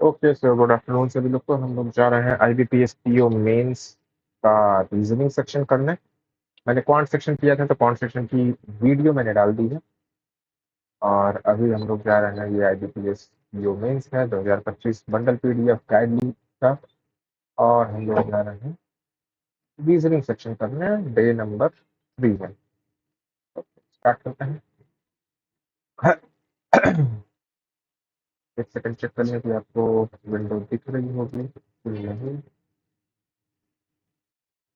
Okay sir, good afternoon सभी लोग को। हम लोग जा रहे हैं IBPS PO मेंस का रीजनिंग सेक्शन करने। मैंने क्वांट सेक्शन किया था, तो क्वांट सेक्शन की वीडियो मैंने डाल दी है। और अभी हम लोग जा रहे हैं, ये IBPS PO मेंस है 2025 बंडल PDF गाइड का। और हम लोग जा रहे हैं रीजनिंग सेक्शन करने, डे नंबर 3 है। स्टार्ट करते हैं। एक सेकंड चेक करने की आपको विंडो दिख रही होगी कि नहीं।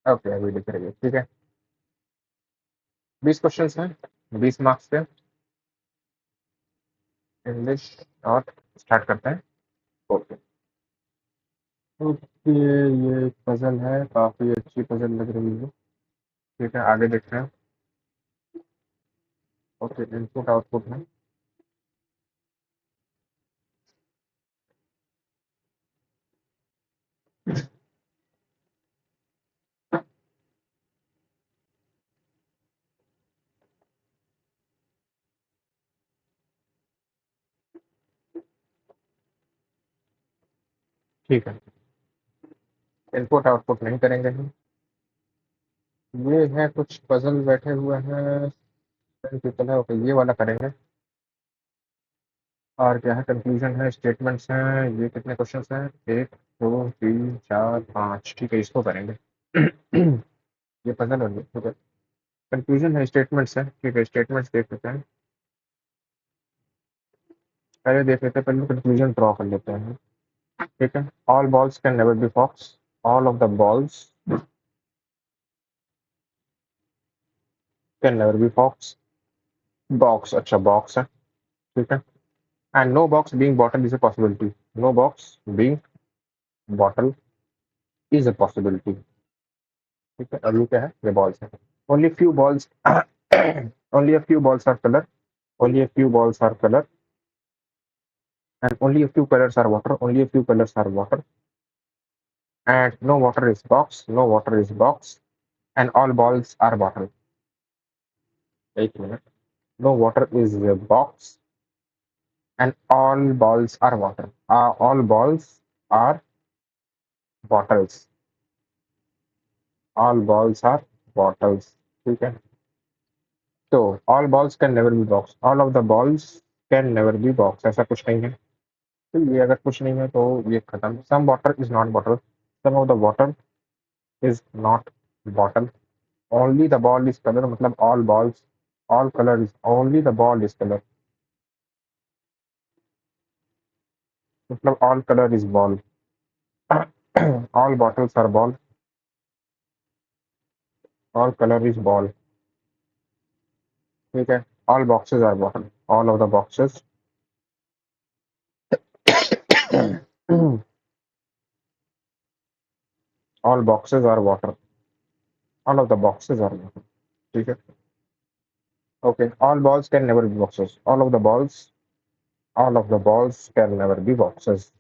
ओके, अभी दिख रही है, ठीक है। 20 क्वेश्चन हैं, 20 मार्क्स पे। इंग्लिश और स्टार्ट करते हैं। ओके। ओके, ये पजल है, काफी अच्छी पजल लग रही है। ठीक है, आगे देखते हैं। ओके, इनपुट आउटपुट है। ठीक है, इनपुट आउटपुट नहीं करेंगे हम। ये है कुछ पजल बैठे हुए हैं, पीपल है। ओके, ये वाला करेंगे। और क्या है, कंक्लूजन है, स्टेटमेंट्स हैं। ये कितने क्वेश्चन हैं? 1 2 3 4 5। ठीक है, इसको करेंगे। ये पजल हो गया, ठीक है। कंक्लूजन है, स्टेटमेंट्स है। ठीक है, स्टेटमेंट्स देख लेते हैं। पहले देख लेते हैं, पहले कंक्लूजन ड्रॉ कर लेते हैं। ठीक है। All balls can never be fox. All of the balls can never be fox. Box, अच्छा बॉक्स है, ठीक है। And no box being bottle is a possibility. No box being bottle is a possibility. ठीक है, अब ये क्या है? ये बॉल्स है। Only few balls only a few balls are colour. Only a few balls are colour and only a few colours are water. Only a few colours are water and no water is box. No water is box and all balls are bottle. एक minute. No water is box and all balls are water. All balls are bottles. All balls are bottles. ठीक है। तो all balls can never be box. All of the balls can never be box. ऐसा कुछ नहीं है। तो ये अगर कुछ नहीं है तो ये खत्म। Some water is not bottle. Some of the water is not bottle. Only the ball is color, मतलब all balls, all color is only the ball is color. मतलब all color is ball. all bottles are ball. All color is ball. ठीक है। All boxes are bottle. All of the boxes all boxes are water. All of the boxes are water. ठीक है। Okay, all balls can never be boxes. All of the balls, all of the balls can never be boxes.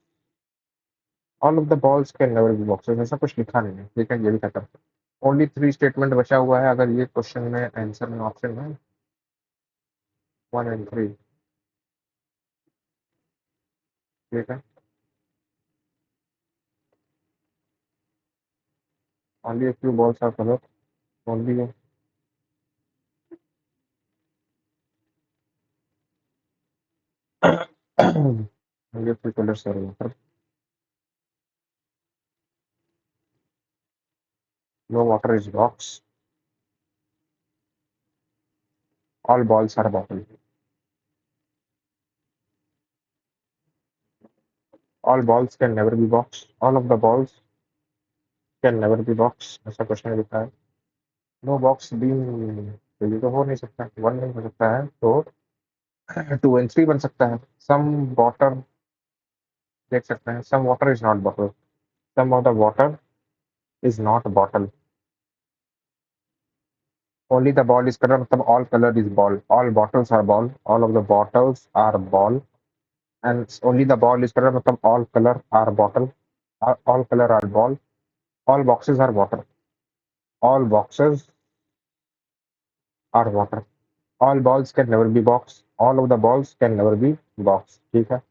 All of the balls can never be boxes, ऐसा कुछ लिखा नहीं है। ठीक है, ये भी खत्म। ओनली 3 स्टेटमेंट बचा हुआ है। अगर ये क्वेश्चन में आंसर में ऑप्शन है 1 and 3। ठीक है। Only few balls are colour. Only only few colours are water. No water is box. All balls are bottle. All balls can never be box. All of the balls can never be box. ऐसा question लिखा है। No box being, तो ये तो हो नहीं सकता, 1 नहीं हो सकता है, तो 2 and 3 बन सकता है। सम वाटर देख सकते हैं। Some water is not bottle. Some of the water is not bottle. Only the ball is colour, मतलब all colour is ball. All bottles are ball. All of the bottles are ball and only the ball is colour, मतलब all colour are bottle. All colour are ball. All boxes are water. All boxes are water. All balls can never be box. All of the balls can never be box. ठीक है।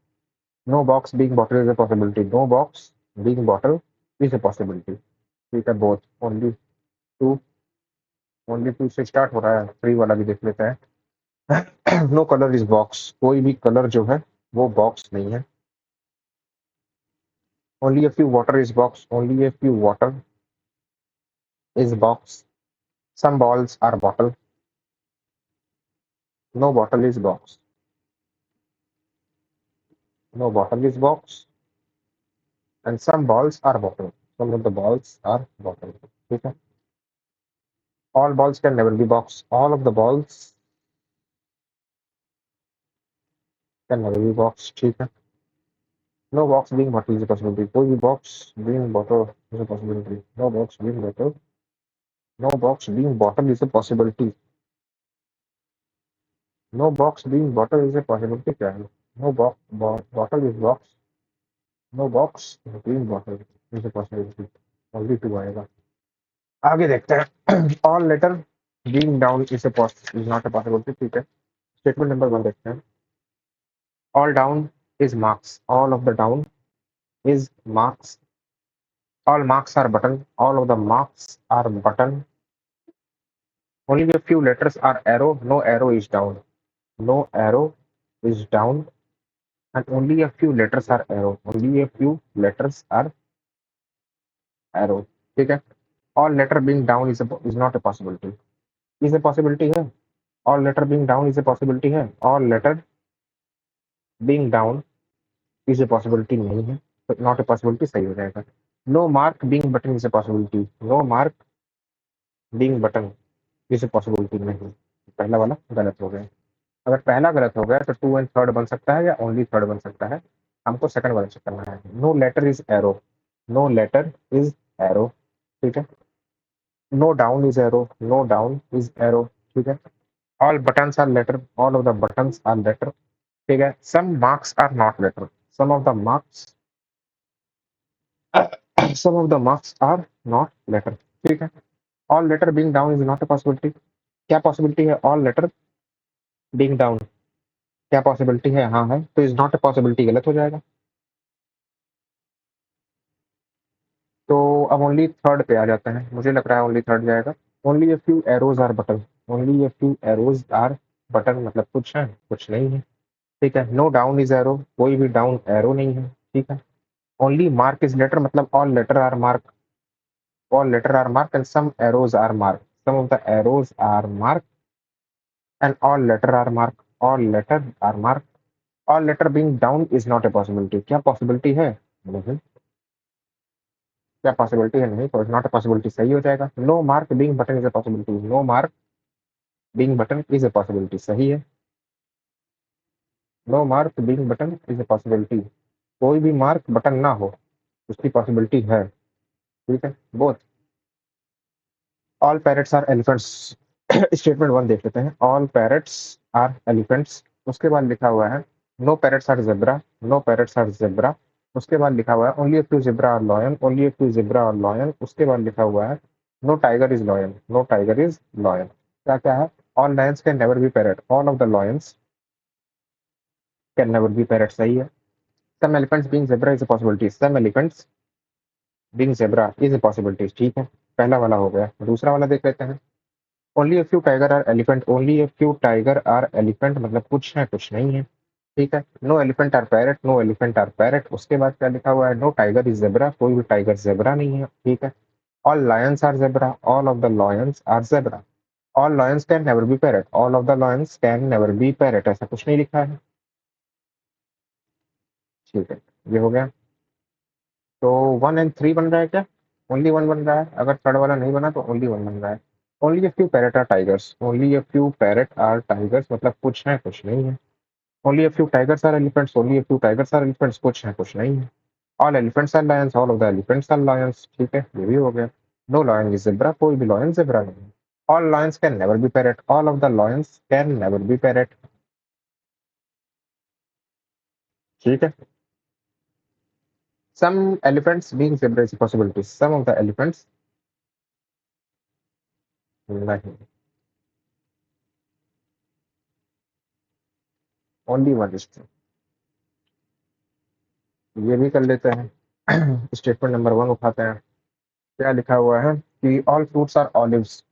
No box being bottle is a possibility, no box being bottle is a possibility. ठीक है, both, only two, only two से start हो रहा है, three वाला भी देख लेते हैं। नो कलर इज बॉक्स, कोई भी कलर जो है वो बॉक्स नहीं है। Only a few water is box, only a few water is box, some balls are bottle, no bottle is box, no bottle is box, and some balls are bottle, some of the balls are bottle। ठीक है, all balls can never be box, all of the balls can never be box। ठीक है, no box being bottle is a possibility, कोई भी box being bottle is a possibility, no box being bottle, no box being bottle is a possibility, no box being bottle is a possibility क्या है? No box bottle is box, no box green bottle is a possibility, only two आएगा। आगे देखते हैं। All letter being down is not a possibility. ठीक है, statement number one देखते हैं। All down is marks, all of the down is marks, all marks are button, all of the marks are button, only a few letters are arrow, no arrow is down, no arrow is down, and only a few letters are arrow, only a few letters are arrow। ठीक है, all letter being down is not a possibility, is a possibility है। All letter being down is a possibility है, all letter being down is a possibility नहीं है, तो not a possibility सही हो जाएगा। No mark being button is a possibility, no mark being button is a possibility नहीं, पहला वाला गलत हो गया। अगर पहला गलत हो गया तो टू एंड थर्ड बन सकता है या ओनली थर्ड बन सकता है, हमको सेकंड वाला चेक करना है। No letter is arrow, no letter is arrow. ठीक है, no down is arrow, no down is arrow. ठीक है, all buttons are letter, all of the buttons are letter. ठीक है, some marks are not letter, some of the marks some of the marks are not letter. ठीक है, all letter being down is not a possibility, क्या possibility है? All letter being down, क्या possibility है? हाँ है, तो इज नॉट अ पॉसिबिलिटी गलत हो जाएगा। तो अब ओनली थर्ड पे आ जाते हैं, मुझे लग रहा है ओनली थर्ड जाएगा। Only a few arrows are button, only a few arrows are button मतलब कुछ है कुछ नहीं है। ठीक है, नो डाउन इज एरो, कोई भी डाउन एरो नहीं है। ठीक है, ओनली मार्क इज लेटर मतलब all letter are mark, all letter are marked and some arrows are marked, some of the arrows are marked and all letter are marked, all letter are marked, all letter being down is not a possibility, क्या possibility है? नहीं, क्या possibility है? नहीं, तो it's not a possibility सही हो जाएगा। no mark being button is a possibility, no mark being button is a possibility सही है। no mark being button is a possibility, कोई भी मार्क बटन ना हो उसकी पॉसिबिलिटी है। ठीक है, both. All parrots are elephants, statement one देख लेते हैं। ऑल पैरट्स आर एलिफेंट्स, उसके बाद लिखा हुआ है no parrots are zebra, no parrots are zebra. उसके बाद लिखा हुआ है ओनली अ फ्यू जेब्रा और lion, only a few zebra और लॉयन। उसके बाद लिखा हुआ है no tiger is lion, no tiger is lion. क्या क्या है? All lions can never be parrot, all of the lions can never be parrot सही है। Some elephants being zebra is a possibility, some elephants being zebra is a possibility. ठीक है, पहला वाला हो गया, दूसरा वाला देख लेते हैं। Only a few tiger are elephant, only a few tiger are elephant मतलब कुछ है कुछ नहीं है। ठीक है, no elephant are parrot, no elephant are parrot. उसके बाद क्या लिखा हुआ है? नो टाइगर इज जेब्रा, कोई भी टाइगर जेब्रा नहीं है। ठीक है, all lions are zebra, all of the lions are zebra, all lions can never be parrot, all of the lions can never be parrot, ऐसा कुछ नहीं लिखा है। ठीक है, ये हो गया। तो वन एंड थ्री बन रहा है क्या? ओनली वन बन रहा है, अगर थर्ड वाला नहीं बना तो ओनली वन बन रहा है। Only a few parrot are tigers, only a few parrot are tigers मतलब कुछ है कुछ नहीं है। Only a few tigers are elephants, only a few tigers are elephants कुछ है कुछ नहीं है। All elephants are lions, all of the elephants are lions. ठीक है, ये भी हो गया। नो लॉयन इज जेब्रा, कोई भी लॉयन जेब्रा नहीं है। All lions can never be parrot, all of the lions can never be parrot. ठीक है, some elephants being zebra is possibility, some of the elephants नहीं, ओनली वन इज ट्रू। ये भी कर लेते हैं। स्टेटमेंट नंबर 1 उठाते हैं। क्या लिखा हुआ है कि all fruits are olives,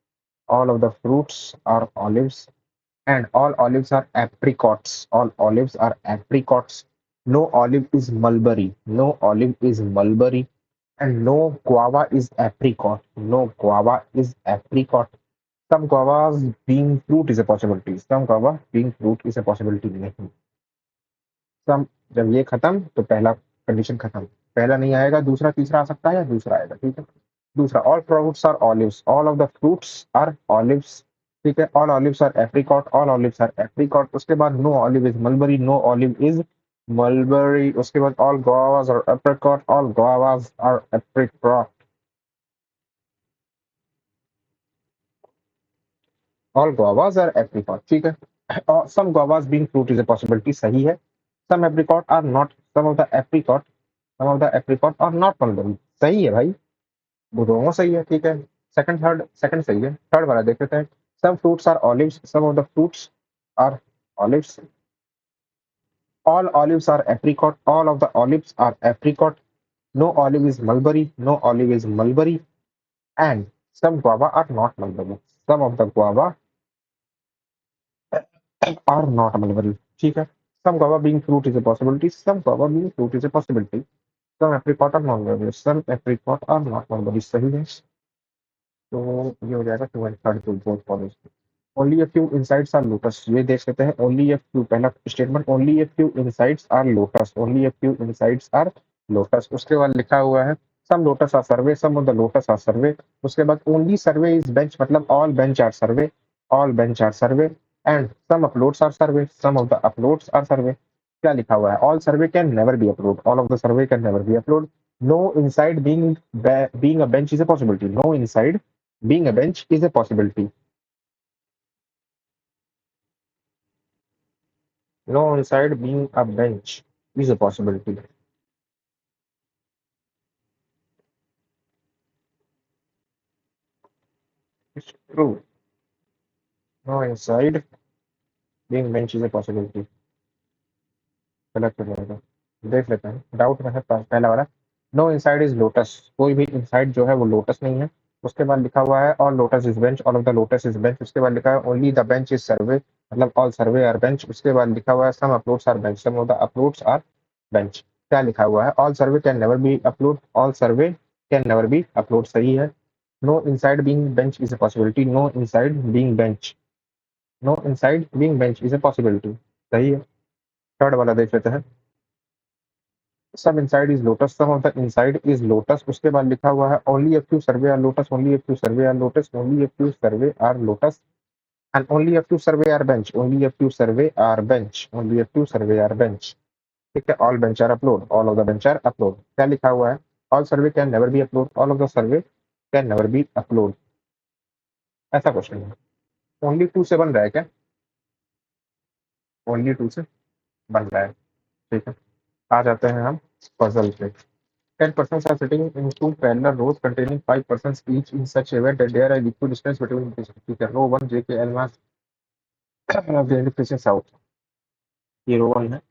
all of the fruits are olives and all olives are apricots, all olives are apricots, no olive is mulberry, no olive is mulberry, and no guava is apricot, no guava is apricot. Some guavas being fruit is a possibility, some guava being fruit is a possibility नहीं। सम, जब ये खत्म तो पहला condition खत्म। पहला नहीं आएगा, दूसरा तीसरा आ सकता है या दूसरा आएगा, ठीक है। दूसरा, all fruits are olives, all of the fruits are olives, ठीक है। All olives are apricot, all olives are apricot. उसके बाद no olive is mulberry, no olive is mulberry. उसके बाद all guavas are apricot, all guavas are apricot, all guavas are apricot, ठीक है। और some guavas being fruit is a possibility, सही है। Some apricot are not, some of the apricot, some of the apricot are not mulberry, सही है भाई, वो दोनों सही है, ठीक है। सेकंड, थर्ड, सेकंड सही है। थर्ड वाला देख लेते हैं। Some fruits are olives, some of the fruits are olives, all olives are apricot, all of the olives are apricot, no olive is mulberry, no olive is mulberry, and some guava are not mulberry, some of the guava are not mulberry, ठीक है। सम guava being fruit is a possibility, some guava being fruit is a possibility, some apricot are not mulberry, some apricot are not mulberry, सही है। तो ये हो जाएगा two and third two both college. Only a few insides are lotus, ये देख लेते हैं। ओनली ए फ्यू, पहला statement, only a few insides are lotus, only a few insides are lotus. उसके बाद लिखा हुआ है some lotus are survey, some of the lotus are survey. उसके बाद ओनली सर्वे इज बेंच, मतलब all bench are survey, all bench are survey, and some uploads are survey, some of the uploads are survey. क्या लिखा हुआ है? All survey can never be upload, all of the survey can never be upload. No inside being a bench is a possibility, no inside being a bench is a possibility. No inside being a bench is a possibility. It's true. No inside being bench is a possibility. गलत हो जाएगा। देख लेते हैं, doubt में है पहला वाला। नो इनसाइड इज लोटस, कोई भी इनसाइड जो है वो लोटस नहीं है। उसके बाद लिखा हुआ है all lotus is bench, all of the lotus is bench. उसके बाद लिखा है ओनली द बेंच इज सर्वे, मतलब ऑल सर्वे आर बेंच। उसके बाद लिखा हुआ है some uploads are bench, some of the uploads are bench. क्या लिखा हुआ है? All survey can never be upload, all survey can never be upload, सही है। No inside being bench is a possibility, no inside being bench, no inside being bench is a possibility, सही है। Third वाला देख लेते हैं। सब inside is lotus, some of the inside is lotus. उसके बाद लिखा हुआ है only a few survey are lotus, only a few survey are lotus, only a few survey are lotus, and only a few survey are bench, only a few survey are bench, only a few survey are bench, ठीक है। All bench are upload, all of the bench are upload. क्या लिखा हुआ है? All survey can never be upload, all of the survey can never be upload, ऐसा question है। Only two से बन रहा है क्या? ओनली टू से बन रहा है, ठीक है। आ जाते हैं हम पजल पे। 10 persons are sitting in two parallel rows containing 5 persons each in such a way that there is equal distance between the row 1 J K L mass of the indication south। ये रो 1 है,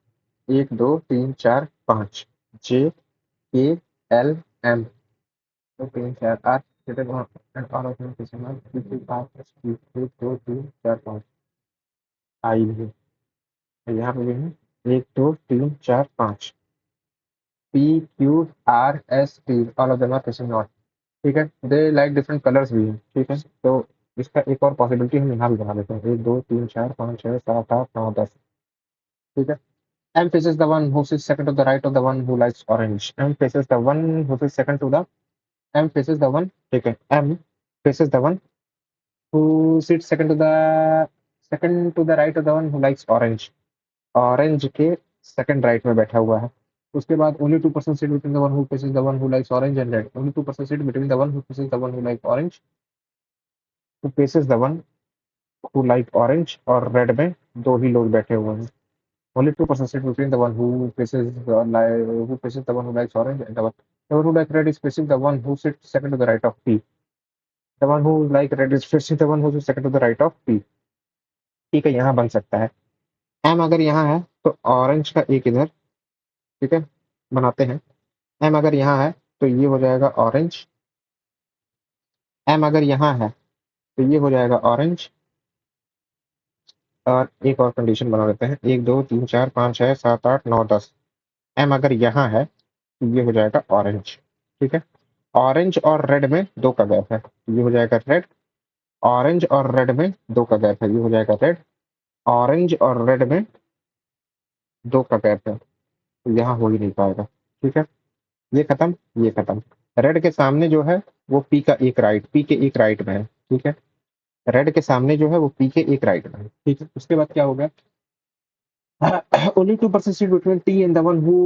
1 2 3 4 5 J K L M, 2 3 4 R greater than and all of them is not 3 3 5 1 2 3 4 5 आई भी है। यहाँ पे भी है 1 2 3 4 5 P Q R S T, all of them are facing north, ठीक है। दे लाइक डिफरेंट कलर्स भी हैं, ठीक है। तो इसका एक और पॉसिबिलिटी हम यहाँ भी बना लेते हैं। 1 2 3 4 5 6 7 8 9 10, ठीक है। M faces the one who sits second to the right of the one who likes orange, M faces the one who sits second to the, M faces the one, ठीक है। M faces the one who sits second to the right of the one who likes orange, orange के second right में बैठा हुआ है। उसके बाद only 2% seat between the one who faces the one who likes orange and red, only 2% seat between the one who faces the one who like orange, who faces the one who like orange और red में दो ही लोग बैठे हुए हैं। Only 2% seat between the one who faces the one who likes orange and the one who like red is facing the one who sit second to the right of P, the one who like red is facing the one who sit second to the right of P, ठीक है। यहाँ बन सकता है M, अगर यहाँ है तो ऑरेंज का एक इधर, ठीक है, बनाते हैं। एम अगर यहाँ है तो ये हो जाएगा ऑरेंज। एम अगर यहाँ है तो ये हो जाएगा ऑरेंज। और एक और कंडीशन बना लेते हैं, 1 2 3 4 5 6 7 8 9 10। एम अगर यहाँ है तो ये हो जाएगा ऑरेंज। ठीक है। ऑरेंज और रेड में दो का गैप है, ये हो जाएगा रेड। ऑरेंज और रेड में दो का गैप है, ये हो जाएगा रेड। ऑरेंज और रेड में दो का गैप है, तो यहाँ हो ही नहीं पाएगा। ठीक है। ये खत्म, ये खत्म। रेड के सामने जो है वो पी का एक राइट, पी के एक राइट में है। ठीक है। रेड के सामने जो है वो पी के एक राइट में है। ठीक है। उसके बाद क्या होगा? only 2% sit between T and the one who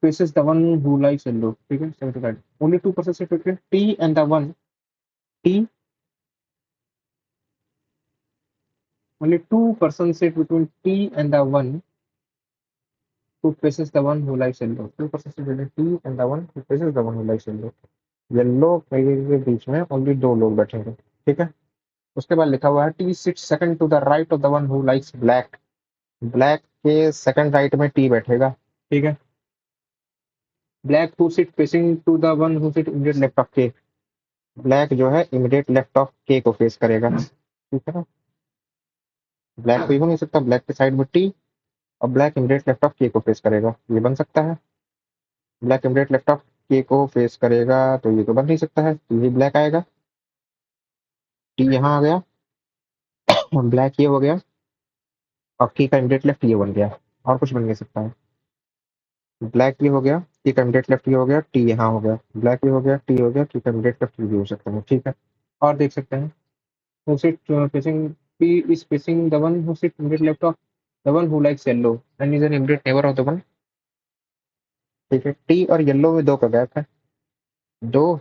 faces the one who likes yellow. ठीक है। 75 only 2% sit between T and the one T only 2% sit between T and the one who faces the one who likes yellow. 2% sit between T and the one who faces the one who likes yellow. Yellow के बीच में only दो लोग बैठेंगे। ठीक है। उसके बाद लिखा हुआ है T sit second to the right of the one who likes black. Black के सेकंड राइट में टी बैठेगा। ठीक है। Black who sit facing to the one who sit immediate left of K. Black जो है इमीडिएट लेफ्ट ऑफ के को face करेगा। ठीक है ना। ब्लैक तो ही हो नहीं सकता, ब्लैक के साइड में टी, और ब्लैक इमीडिएट लेफ्ट ऑफ के को फेस करेगा, ये बन सकता है। ब्लैक इमीडिएट लेफ्ट ऑफ के को फेस करेगा तो ये तो बन नहीं सकता है, तो ये ब्लैक आएगा। टी यहाँ आ गया, ब्लैक ये हो गया, और की का इमीडिएट लेफ्ट ये बन गया, और कुछ बन नहीं सकता है। ब्लैक ये हो गया, की का इमीडिएट लेफ्ट ये हो गया, टी यहाँ हो गया, ब्लैक ये हो गया, टी हो गया, की का इमीडिएट लेफ्ट ये भी हो सकता है। ठीक है। और देख सकते हैं who sit facing P is facing the one who sit immediate left of the one who likes yellow and is an immediate neighbor of the one। ठीक है। टी और येलो में दो का गैप है, दो,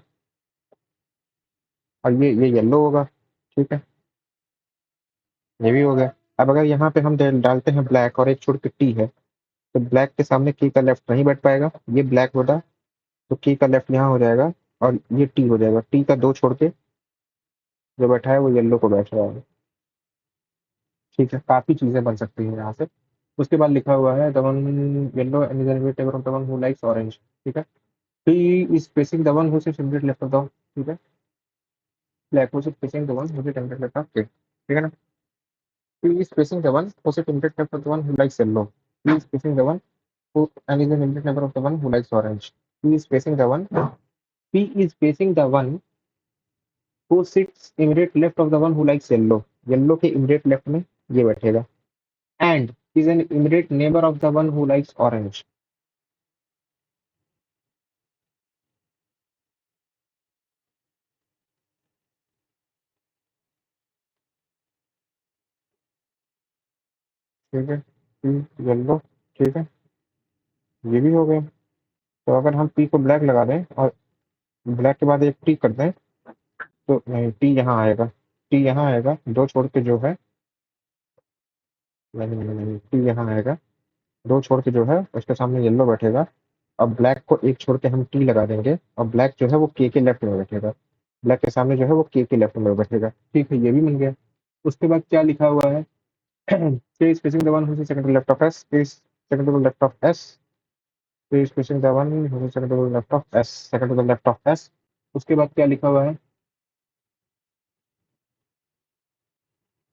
और ये येलो होगा। ठीक है। ये भी हो गया। अब अगर यहाँ पे हम डालते हैं ब्लैक और एक छोड़ के टी है, तो ब्लैक के सामने की का लेफ्ट नहीं बैठ पाएगा, ये ब्लैक होता, तो की का लेफ्ट यहाँ हो जाएगा, और ये टी हो जाएगा। टी का दो छोड़ के जो बैठा है वो येलो को बैठ रहा है। ठीक है। काफी चीजें बन सकती हैं यहाँ से। उसके बाद लिखा हुआ है the one yellow and is the one who likes orange. ठीक है। T is facing the one who sits immediate left of the, ठीक है, black who sits facing the one who sits immediate left of, ठीक है ना। He is facing the one opposite immediate left of the one who likes yellow. He is facing the one who and is an immediate neighbor of the one who likes orange. He is facing the one. He is facing the one who sits immediate left of the one who likes yellow. Yellow के immediate left में ये बैठेगा. And is an immediate neighbor of the one who likes orange. ठीक है। Yellow. ठीक है। ये भी हो गया। तो अगर हम पी को ब्लैक लगा दें और ब्लैक के बाद एक टी कर दें, तो नहीं, टी यहाँ आएगा, टी यहाँ आएगा, दो छोड़ के जो है, नहीं नहीं नहीं, टी यहाँ आएगा, दो छोड़ के जो है उसके सामने येलो बैठेगा। अब ब्लैक को एक छोड़ के हम टी लगा देंगे, और ब्लैक जो है वो के लेफ्ट में बैठेगा। ब्लैक के सामने जो है वो के लेफ्ट में बैठेगा। ठीक है। ये भी बन गया। उसके बाद क्या लिखा हुआ है? K is facing the one who is second to left of S, K is second to left of S, K is facing the one who is second to left of S, second to left of S. उसके बाद क्या लिखा हुआ है?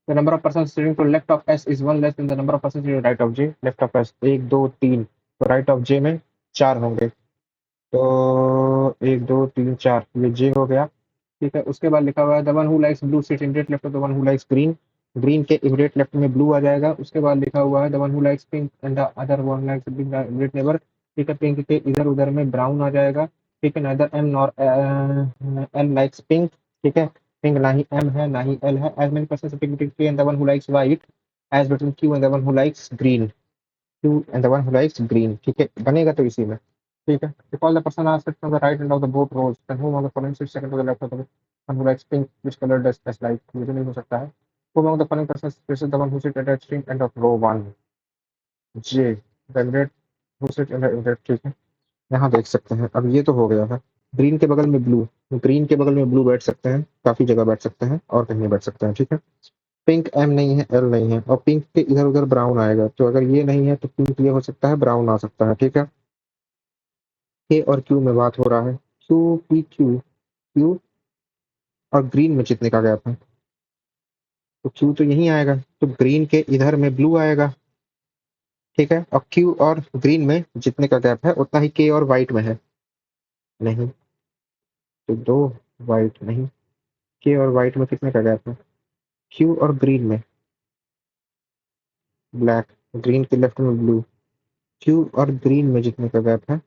The number of person sitting to left of S is one less than the number of person sitting right of J. Left of S एक दो तीन, तो राइट ऑफ जे में चार होंगे, तो एक दो तीन चार, ये जे हो गया। ठीक है। उसके बाद लिखा हुआ है the one who likes blue sit immediate left of the one who likes green. Green के इमीडिएट लेफ्ट में ब्लू आ जाएगा। उसके बाद लिखा हुआ है the one who likes pink and the other one likes immediate neighbour. ठीक है। पिंक के इधर उधर में ब्राउन आ जाएगा। ठीक है। Neither M nor L likes pink. ठीक है। पिंक ना ही एम है ना ही एल है। As many person sitting between Q and the one who likes white as between Q and the one who likes green. Q and the one who likes green. ठीक है। बनेगा तो इसी में। ठीक है। If all the person are sitting on the right end of the boat rows, then whom of the following sits second to the left of the one who likes pink, which color does best like? ये तो नहीं हो सकता है। Whom of the following persons is the one who sits at the extreme end of row one? J. The red who sits in the red, ठीक है। यहाँ देख सकते हैं, अब ये तो हो गया है। ग्रीन के बगल में ब्लू, ग्रीन के बगल में ब्लू बैठ सकते हैं, काफी जगह बैठ सकते हैं, और कहीं नहीं बैठ सकते हैं। ठीक है। पिंक एम नहीं है, एल नहीं है, और पिंक के इधर उधर ब्राउन आएगा, तो अगर ये नहीं है तो पिंक ये हो सकता है, ब्राउन आ सकता है। ठीक है। के और क्यू में बात हो रहा है, क्यू पी क्यू, क्यू और ग्रीन में जितने का गैप है, तो क्यू तो यहीं आएगा, तो ग्रीन के इधर में ब्लू आएगा, ठीक है, और क्यू और ग्रीन में जितने का गैप है उतना ही के और व्हाइट में है, नहीं, तो दो व्हाइट नहीं, के और व्हाइट में कितने का गैप है, क्यू और ग्रीन में ब्लैक, ग्रीन के लेफ्ट में ब्लू, क्यू और ग्रीन में जितने का गैप है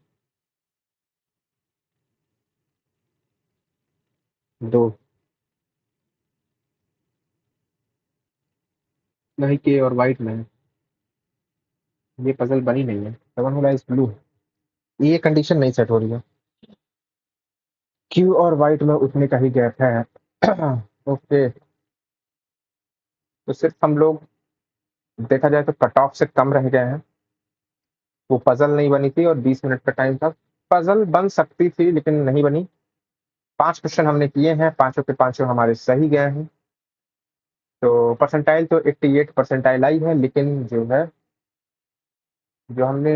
दो, नहीं के और व्हाइट में है, ये पजल बनी नहीं है, सेवन वाला इज ब्लू, ये कंडीशन नहीं सेट हो रही है, क्यू और व्हाइट में उतने का ही गैप है। ओके, तो सिर्फ हम लोग देखा जाए तो कट ऑफ से कम रह गए हैं, वो पजल नहीं बनी थी और 20 मिनट का टाइम था, पजल बन सकती थी लेकिन नहीं बनी। 5 क्वेश्चन हमने किए हैं, पांचों के पांचों हमारे सही गए हैं, तो परसेंटाइल तो 88 परसेंटाइल आई है, लेकिन जो है जो हमने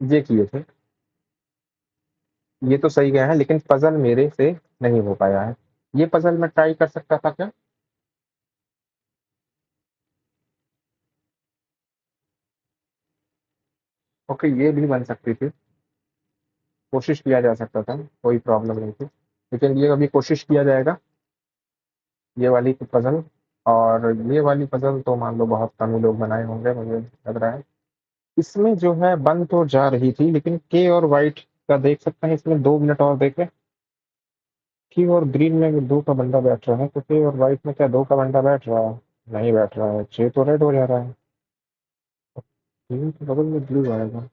ये किए थे ये तो सही गए हैं, लेकिन पजल मेरे से नहीं हो पाया है। ये पजल मैं ट्राई कर सकता था क्या? ओके, ये भी बन सकती थी, कोशिश किया जा सकता था, कोई प्रॉब्लम नहीं थी, लेकिन ये अभी कोशिश किया जाएगा, ये वाली पजल। और ये वाली पजल तो मान लो बहुत कम ही लोग बनाए होंगे, मुझे लग रहा है। इसमें जो है बन तो जा रही थी, लेकिन के और वाइट का देख सकते हैं, इसमें 2 मिनट और देखें, की और ग्रीन में दो का बंदा बैठ रहा है, तो के और वाइट में क्या दो का बंदा बैठ रहा है? नहीं बैठ रहा है, छह तो रेड हो जा रहा है, ग्रीन के बगल में ब्लू आएगा,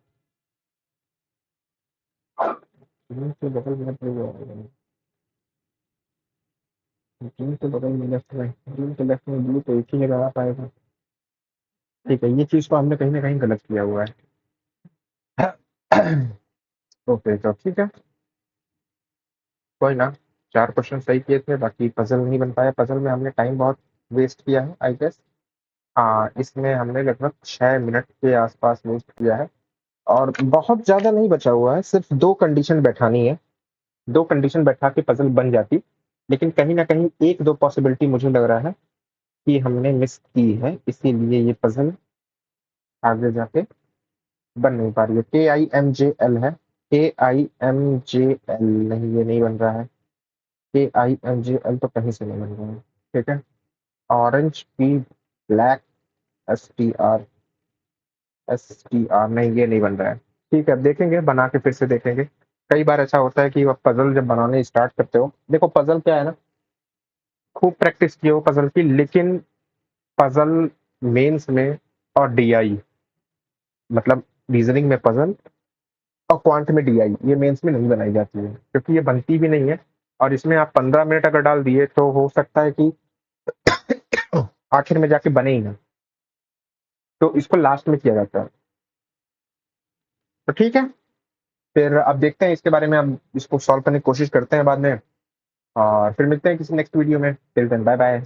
ग्रीन के बगल में ब्लू आएगा, ग्रीन के बगल में लेफ्ट में, ग्रीन के लेफ्ट में ब्लू, तो एक ही जगह आ पाएगा। ठीक है, ये चीज को हमने कहीं ना कहीं गलत किया हुआ है। ओके, तो ठीक है, कोई ना, 4 क्वेश्चन सही किए थे, बाकी पजल नहीं बन पाया, पजल में हमने टाइम बहुत वेस्ट किया है आई गेस। हाँ, इसमें हमने लगभग 6 मिनट के आसपास वेस्ट किया है, और बहुत ज्यादा नहीं बचा हुआ है, सिर्फ दो कंडीशन बैठानी है, दो कंडीशन बैठा के पजल बन जाती, लेकिन कहीं ना कहीं एक दो पॉसिबिलिटी मुझे लग रहा है कि हमने मिस की है, इसीलिए ये पजल आगे जाके बन नहीं पा रही है। KIMJL है, KIMJL, नहीं ये नहीं बन रहा है, KIMJL तो कहीं से नहीं बन रहा है, ठीक है। ऑरेंज पी ब्लैक, STR नहीं, ये नहीं बन रहा है, ठीक है, अब देखेंगे बना के फिर से देखेंगे। कई बार ऐसा होता है कि आप पजल जब बनाने स्टार्ट करते हो, देखो पजल क्या है ना, खूब प्रैक्टिस किए हो पजल की, लेकिन पजल मेंस में और DI, मतलब रीजनिंग में पजल और क्वांट में DI, ये मेंस में नहीं बनाई जाती है, क्योंकि ये बनती भी नहीं है, और इसमें आप 15 मिनट अगर डाल दिए तो हो सकता है कि आखिर में जाके बने ही ना, तो इसको लास्ट में किया जाता है। तो ठीक है, फिर अब देखते हैं इसके बारे में, अब इसको सॉल्व करने की कोशिश करते हैं बाद में, और फिर मिलते हैं किसी नेक्स्ट वीडियो में, टिल देन बाय बाय।